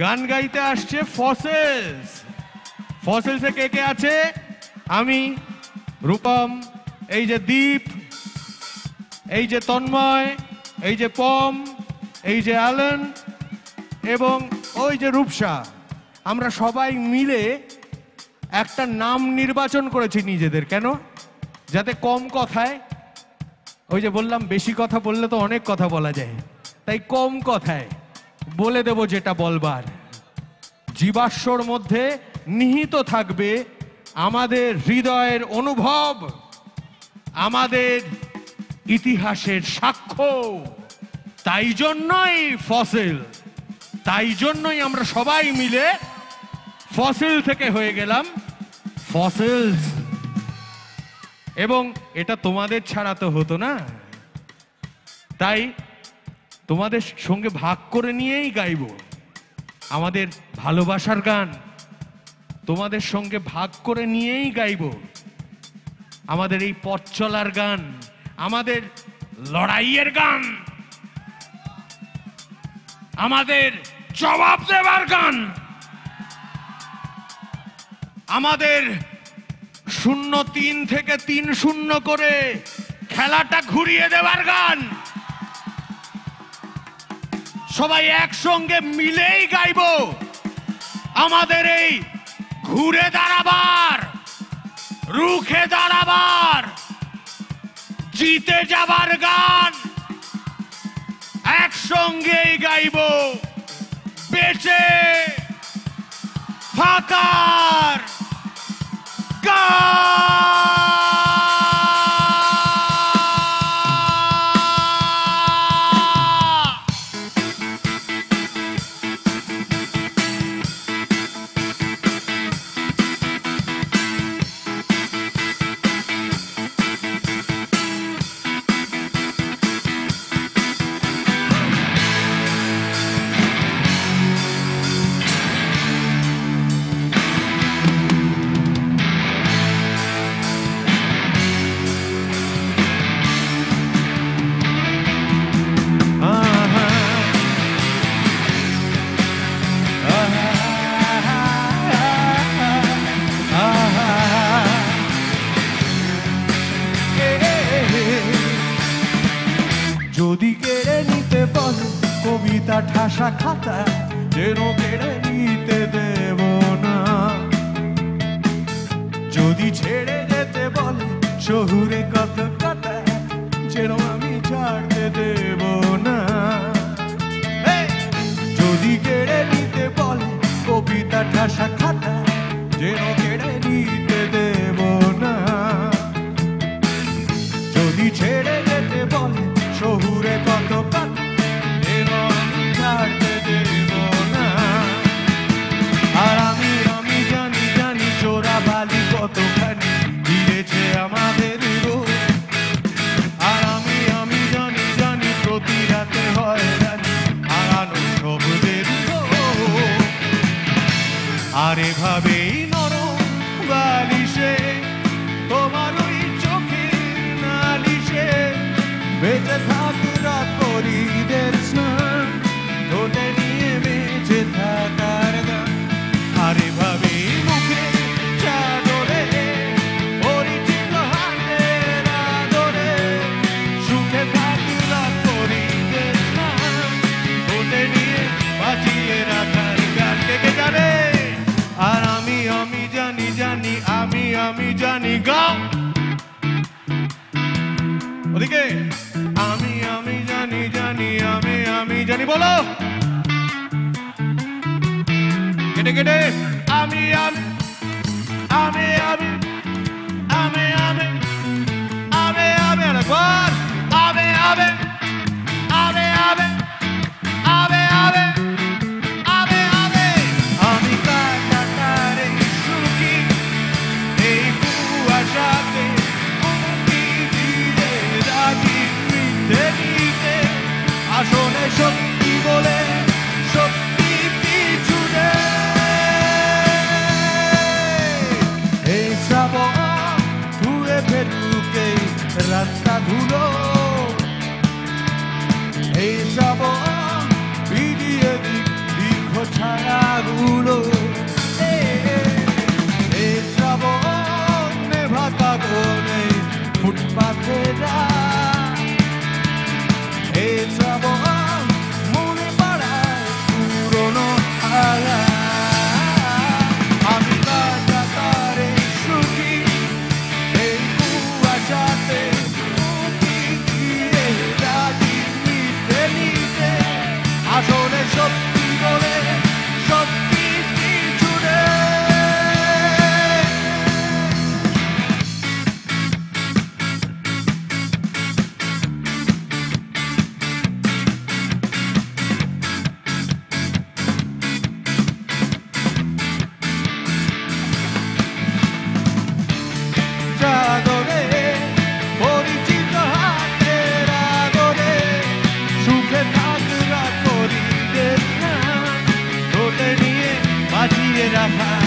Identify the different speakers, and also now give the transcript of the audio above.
Speaker 1: গান গাইতে আসছে ফসেলস। ফসেলসে কে কে আছে? আমি, রূপম, এই যে দীপ, এই যে তন্ময়, এই যে পম, এই যে অ্যালেন এবং ওই যে রূপসা। আমরা সবাই মিলে একটা নাম নির্বাচন করেছি নিজেদের। কেন? যাতে কম কথায়, ওই যে বললাম বেশি কথা বললে তো অনেক কথা বলা যায়, তাই কম কথায় বলে দেব যেটা বলবার। জীবাশ্মর মধ্যে নিহিত থাকবে আমাদের হৃদয়ের অনুভব, আমাদের ইতিহাসের সাক্ষ্য। তাই জন্যই ফসিল, তাই জন্যই আমরা সবাই মিলে ফসিল থেকে হয়ে গেলাম ফসিলস। এবং এটা তোমাদের ছাড়া তো হতো না, তাই তোমাদের সঙ্গে ভাগ করে নিয়েই গাইব আমাদের ভালোবাসার গান। তোমাদের সঙ্গে ভাগ করে নিয়েই গাইব আমাদের এই পথ চলার গান, আমাদের লড়াইয়ের গান, আমাদের জবাব দেবার গান, আমাদের 0-3 থেকে 3-0 করে খেলাটা ঘুরিয়ে দেওয়ার গান। সবাই একসঙ্গে মিলেই গাইব আমাদের এই ঘুরে দাঁড়াবার, রুখে দাঁড়াবার, জিতে যাবার গান। একসঙ্গেই গাইব বেঁচে থাকার গান।
Speaker 2: যদি কেড়ে নিতে বলে কবিতা ঠাসা খাতা, যেন কেড়ে নিতে দেব না। যদি ছেড়ে যেতে বলে শহুরে কত কথা, যেন আমি ছাড়তে দেব না। যদি কেড়ে নিতে বলে কবিতা ঠাসা খাতা, যেন কেড়ে নিতে দেব না। যদি ছেড়ে যেতে বলে শহুরে কত কথা, যেন আমি ছাড়তে দেব না। আর আমি জানি জানি চোরা বালি কতখানি ঘিরেছে আমাদের রোজ। আর আমি জানি জানি প্রতি রাতে হয় রানি হারানো শব্দের। আর এভাবেই নরম বালিশে তোমার ওই চোখের নালিশে বেঁচে থাকু রাত পরিদের স্নান, ধরে নিয়ে বেঁচে থাকার গান। আর এভাবেই মুখে চাদরে পরিচিত হাতের আদরে সুখে থাকু রাত পরিদের স্নান, ধরে নিয়ে বাঁচিয়ে রাখার গান। কে জানে? আর আমি জানি জানি আমি জানি গাও ওদিকে। আমি জানি জানি আমি জানি, বলো কেটে কেটে। আমি আমি আমি আমি আমি আমি আমি আমি আরেকবার। আমি আমি আমি আমি আমি আমি আমি আমি আমি কাটাতারে সুখী এই কুয়াশাতে মুক্তি দিয়ে রাখি মিথ্যে আসলে সত্যি বলে সত্যি কিছু নেই।
Speaker 1: লুকিয়ে রাখা